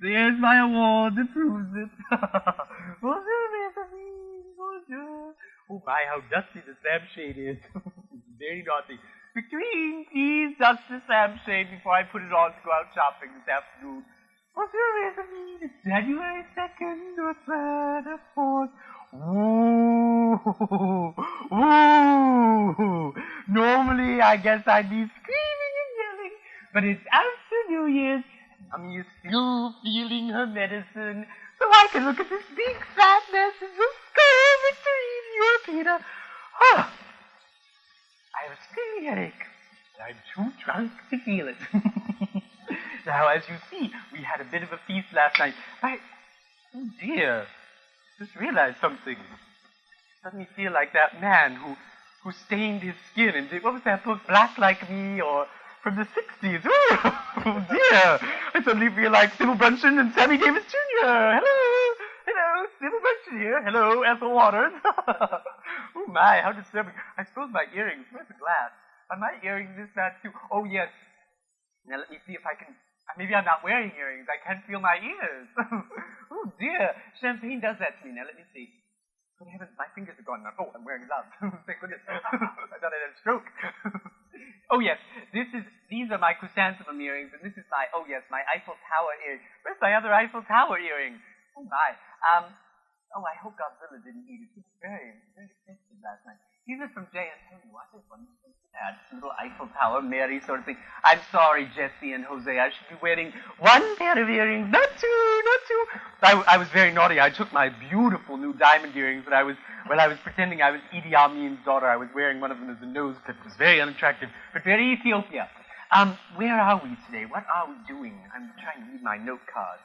There's my award that proves it. Bonjour, mes amis. Bonjour. Oh my, how dusty the lampshade is. Very naughty. Victorine, please dust this lampshade before I put it on to go out shopping this afternoon. Bonjour, mes amis. It's January 2nd or 3rd or 4th. Ooh. Ooh. Normally, I guess I'd be screaming and yelling, but it's after New Year's. Mommy is still feeling her medicine, so I can look at this big fat mess and just go, Victorine, you're Peter. Oh, I have a screaming headache, but I'm too drunk to feel it. Now, as you see, we had a bit of a feast last night. Oh dear, just realized something. Suddenly feel like that man who stained his skin and did, what was that book, Black Like Me, or from the 60s. Oh dear, I suddenly feel like Sybil Brunson and Sammy Davis Jr. Hello, Sybil Brunson here. Hello, Ethel Waters. Oh my, how disturbing. I suppose my earrings, where's the glass? Are my earrings this bad too? Oh yes. Now let me see if I can, maybe I'm not wearing earrings. I can't feel my ears. Oh dear, champagne does that to me. Now let me see. Good heavens, my fingers are gone now. Oh, I'm wearing gloves. Thank goodness. I thought I had a stroke. Oh yes, these are my chrysanthemum earrings, and this is my Eiffel Tower earring. Where's my other Eiffel Tower earring? Oh my. I hope Godzilla didn't eat it. It was very, very expensive last night. These are from J&T. What is one? That little Eiffel Tower, Mary sort of thing. I'm sorry, Jesse and Jose. I should be wearing one pair of earrings, not two. I was very naughty. I took my beautiful new diamond earrings that I was pretending I was Idi Amin's daughter. I was wearing one of them as a nose clip. It was very unattractive, but very Ethiopia. Where are we today? What are we doing? I'm trying to read my note card.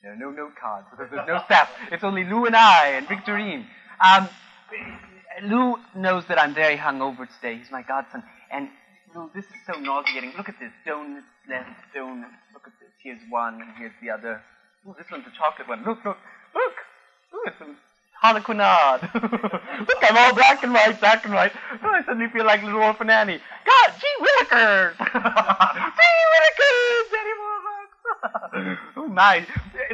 There are no note cards because there's no staff. It's only Lou and I and Victorine. Lou knows that I'm very hungover today. He's my godson. And, Lou, this is so nauseating. Look at this. Donuts, left, donuts. Look at this. Here's one, and here's the other. Ooh, this one's a chocolate one. Look. Ooh, it's some harlequinade. Look, I'm all black and white. Oh, I suddenly feel like Little Orphan Annie. God, gee willikers! Gee willikers! Daddy Warbucks! Oh, my.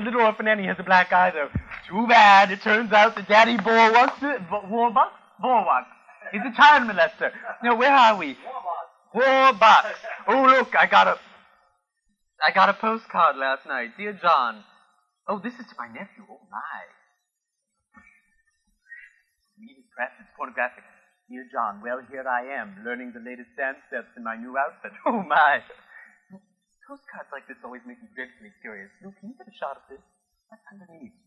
Little Orphan Annie has a black eye, though. Too bad. It turns out that Daddy Warbucks is a child molester. Now, where are we? Warbucks. Oh, look, I got a postcard last night. Dear John. Oh, this is to my nephew. Oh, my. Neat press. It's pornographic. Dear John, well, here I am, learning the latest dance steps in my new outfit. Oh, my. Postcards like this always make me dreadfully curious. Lou, can you get a shot of this? What's underneath?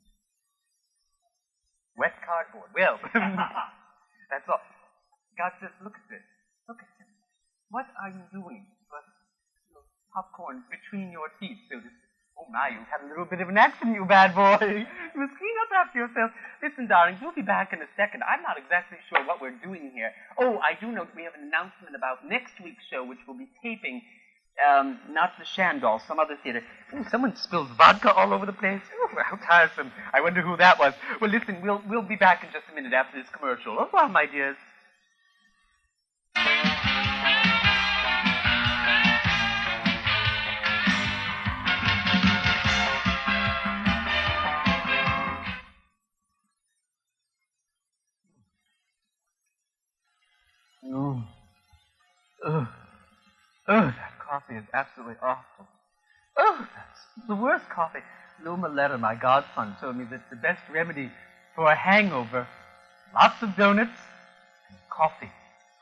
Wet cardboard. Well, that's all. God says, look at this. Look at this. What are you doing? Popcorn between your teeth. So this, oh my, you've had a little bit of an accident, you bad boy. You must clean up after yourself. Listen, darlings, we'll be back in a second. I'm not exactly sure what we're doing here. Oh, I do know that we have an announcement about next week's show, which will be taping, not the Shandor, some other theater. Ooh, someone spills vodka all over the place. Ooh, how tiresome. I wonder who that was. Well, listen, we'll be back in just a minute after this commercial. Au revoir, my dears. Oh, that coffee is absolutely awful. Oh, that's the worst coffee. Lou Maletta, my godson, told me that the best remedy for a hangover, lots of donuts and coffee.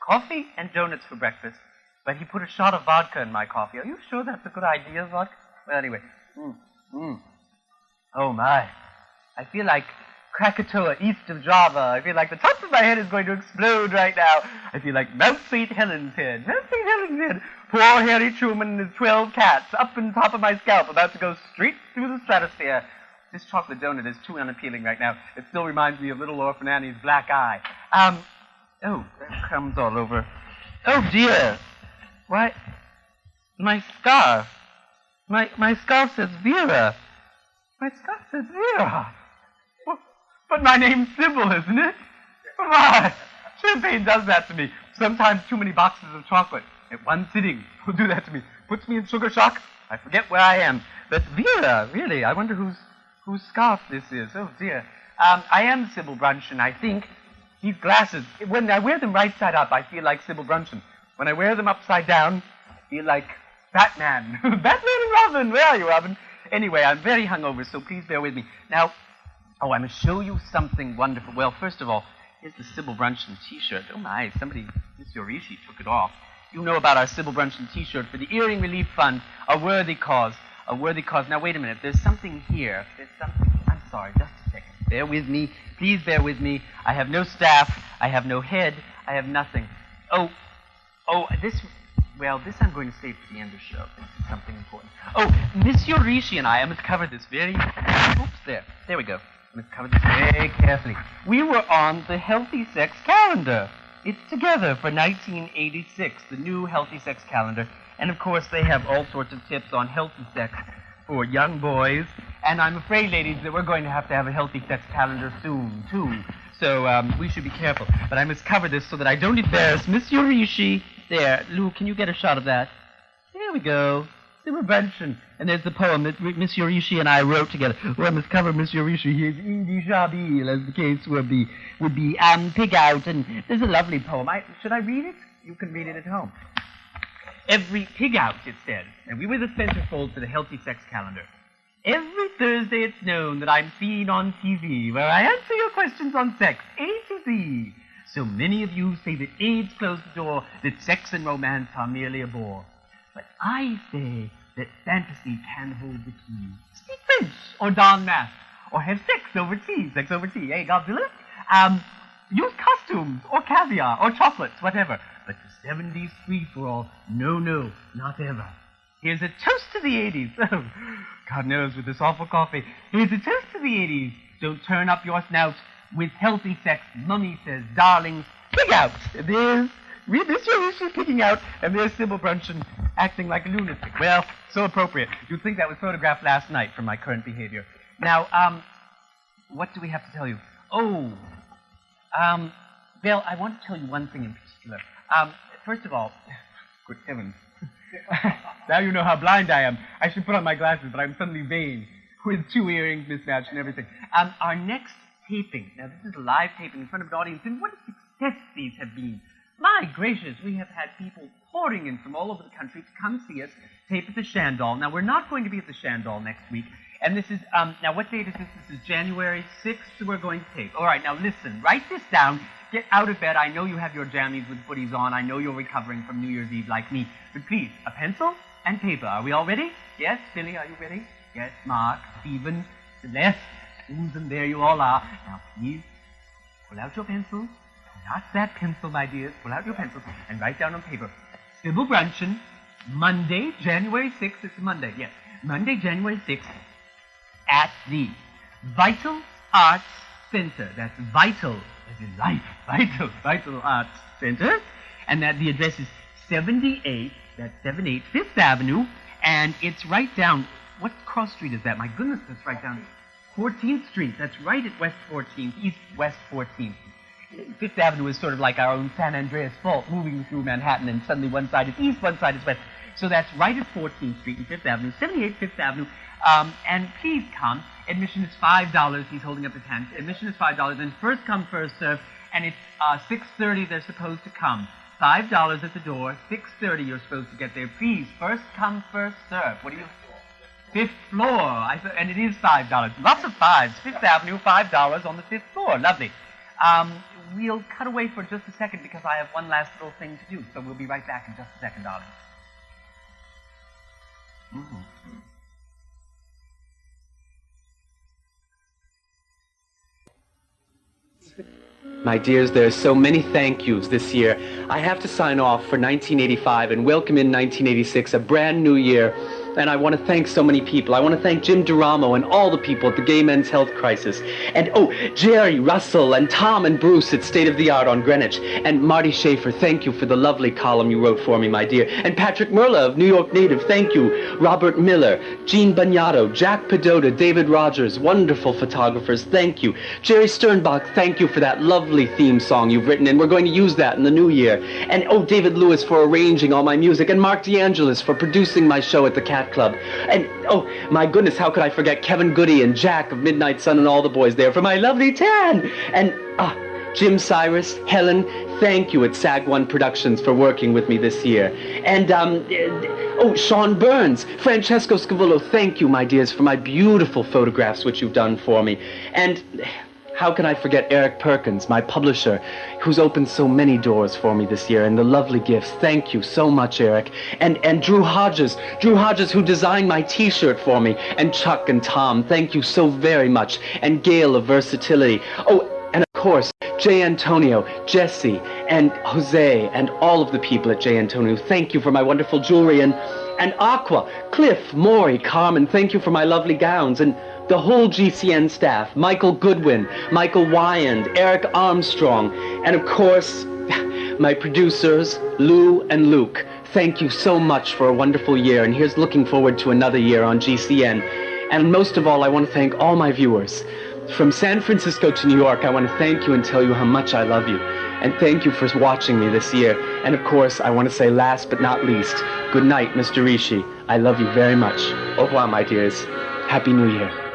Coffee and donuts for breakfast. But he put a shot of vodka in my coffee. Are you sure that's a good idea, vodka? Well, anyway. Oh, my. I feel like Krakatoa, east of Java. I feel like the top of my head is going to explode right now. I feel like Mount St. Helens head. Poor Harry Truman and his 12 cats up in top of my scalp, about to go straight through the stratosphere. This chocolate donut is too unappealing right now. It still reminds me of Little Orphan Annie's black eye. Oh, there are crumbs all over. Oh, dear. Why, my scarf. My scarf says Vera. My scarf says Vera. But my name's Sybil, isn't it? Why? Champagne does that to me. Sometimes too many boxes of chocolate at one sitting will do that to me. Puts me in sugar shock. I forget where I am. But Vera, really, I wonder whose scarf this is. Oh, dear. I am Sybil Brunson, I think. These glasses, when I wear them right side up, I feel like Sybil Brunson. When I wear them upside down, I feel like Batman. Batman and Robin, where are you, Robin? Anyway, I'm very hungover, so please bear with me. Now, I must show you something wonderful. Well, first of all, here's the Sybil Brunson T-shirt. Oh, my, somebody, Miss Yorishi, took it off. You know about our Sybil Brunson T-shirt for the Earring Relief Fund, a worthy cause. A worthy cause. Now, wait a minute. There's something here. There's something. I'm sorry, just a second. Bear with me. Please bear with me. I have no staff. I have no head. I have nothing. This I'm going to save for the end of the show. This is something important. Miss Yorishi and I must cover this very... Oops, there we go. I must cover this very carefully. We were on the Healthy Sex Calendar. It's together for 1986, the new Healthy Sex Calendar. And, of course, they have all sorts of tips on healthy sex for young boys. And I'm afraid, ladies, that we're going to have a healthy sex calendar soon, too. So we should be careful. But I must cover this so that I don't embarrass Miss Yorishi. There, Lou, can you get a shot of that? There we go. Sybil Brunson. And there's the poem that Miss Yorishi and I wrote together. Well, I must cover Miss Yorishi. Here's Indishabile, as the case would be pig out. And there's a lovely poem. Should I read it? You can read it at home. Every pig out, it says. And we were the centerfold for the Healthy Sex Calendar. Every Thursday it's known that I'm seen on TV, where I answer your questions on sex, A to Z. So many of you say that AIDS closed the door, that sex and romance are merely a bore. But I say that fantasy can hold the key. Speak French, or don mask, or have sex over tea, eh, Godzilla? Use costumes, or caviar, or chocolates, whatever. But the 70s free-for-all, no, not ever. Here's a toast to the 80s. Oh, God knows, with this awful coffee. Here's a toast to the 80s. Don't turn up your snout. With healthy sex, Mummy says, darlings, pig out. There's Miss Yorishi picking out, and there's Sybil Brunson acting like a lunatic. Well, so appropriate. You'd think that was photographed last night from my current behavior. Now, what do we have to tell you? Well, I want to tell you one thing in particular. First of all, good heavens. Now you know how blind I am. I should put on my glasses, but I'm suddenly vain, with 2 earrings mismatched and everything. Our next taping, now this is a live taping in front of an audience, and what a success these have been. My gracious, we have had people pouring in from all over the country to come see us tape at the Shandall. Now, we're not going to be at the Shandall next week, and this is, now what date is this? This is January 6th, we're going to tape. All right, now listen, write this down. Get out of bed. I know you have your jammies with footies on. I know you're recovering from New Year's Eve like me. But please, a pencil and paper. Are we all ready? Yes, Billy, are you ready? Yes, Mark, Stephen, Celeste, Susan, there you all are. Now, please, pull out your pencils. Not that pencil, my dears. Pull out your pencils and write down on paper. Sybil Brunson, Monday, January 6th. It's Monday, yes. Monday, January 6th, at the Vital Arts Center. That's vital, as in life. Vital Arts Center. And that the address is 78, that's 78 Fifth Avenue, and it's right down, what cross street is that? My goodness, that's right down 14th Street. That's right at West 14th, East West 14th. Fifth Avenue is sort of like our own San Andreas Fault, moving through Manhattan, and suddenly one side is east, one side is west. So that's right at 14th Street and Fifth Avenue, 78 Fifth Avenue. And please come. Admission is $5. He's holding up his hand. Admission is $5, and first come, first serve. And it's 6:30 they're supposed to come. $5 at the door. 6:30 you're supposed to get there. Please, first come, first serve. What do you... 5th floor. And it is $5. Lots of fives. Fifth Avenue, $5 on the 5th floor. Lovely. We'll cut away for just a second because I have one last little thing to do. So we'll be right back in just a second, darling. My dears, there are so many thank yous this year. I have to sign off for 1985 and welcome in 1986, a brand new year. And I want to thank so many people. I want to thank Jim DeRamo and all the people at the Gay Men's Health Crisis. And, Jerry, Russell, and Tom and Bruce at State of the Art on Greenwich. And Marty Schaefer, thank you for the lovely column you wrote for me, my dear. And Patrick Merla of New York Native, thank you. Robert Miller, Gene Bagnato, Jack Pedota, David Rogers, wonderful photographers, thank you. Jerry Sternbach, thank you for that lovely theme song you've written, and we're going to use that in the new year. And, David Lewis for arranging all my music, and Mark DeAngelis for producing my show at the Cat Yacht Club. And, oh, my goodness, how could I forget Kevin Goody and Jack of Midnight Sun and all the boys there for my lovely tan. And, Jim Cyrus, Helen, thank you at SAG-1 Productions for working with me this year. And, Sean Burns, Francesco Scavullo, thank you, my dears, for my beautiful photographs which you've done for me. And how can I forget Eric Perkins, my publisher, who's opened so many doors for me this year, and the lovely gifts. Thank you so much, Eric. And Drew Hodges, who designed my T-shirt for me, and Chuck and Tom, thank you so very much. And Gail of Versatility. Oh, and of course, J. Antonio, Jesse, and Jose, and all of the people at J. Antonio, thank you for my wonderful jewelry. And Aqua, Cliff, Maury, Carmen, thank you for my lovely gowns. And the whole GCN staff, Michael Goodwin, Michael Wyand, Eric Armstrong, and of course, my producers, Lou and Luke. Thank you so much for a wonderful year, and here's looking forward to another year on GCN. And most of all, I want to thank all my viewers. From San Francisco to New York, I want to thank you and tell you how much I love you. And thank you for watching me this year. And of course, I want to say last but not least, good night, Mr. Rishi. I love you very much. Au revoir, my dears. Happy New Year.